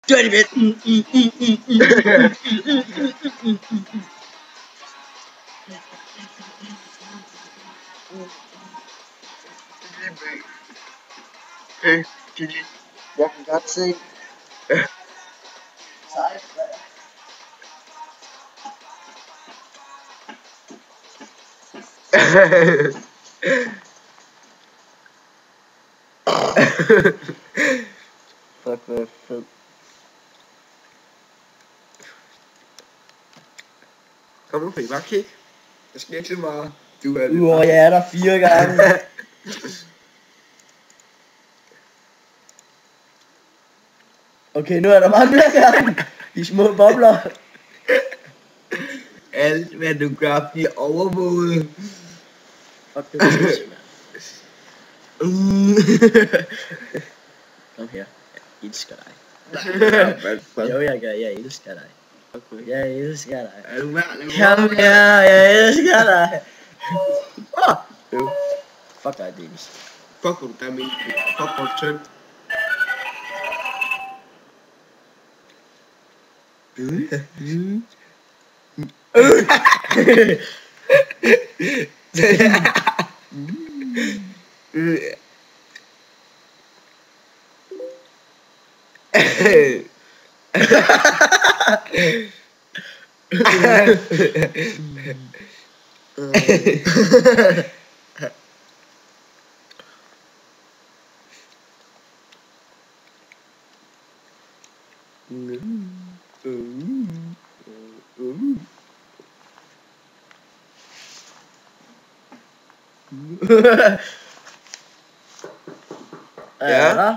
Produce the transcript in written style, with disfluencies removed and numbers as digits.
Dirty bit. Hey, GG. Jeg kan godt se. Sejt. Fuck, hvor fed. Kom nu, bare kig. Der sker ikke så meget. Du er Jeg er der 4 gange. Okay, nu er der mange gange. De små bobler. Alt hvad du gør bliver overvåget. Fuck, det er pisse, mand. Kom her. Jeg elsker dig. Jo, jeg gør. Jeg elsker dig. Jeg elsker dig. Er du med? Kom her, jeg elsker dig. Fuck dig, Dennis. Fuck, hvor du gør min. Fuck, hvor du tømt. Ja.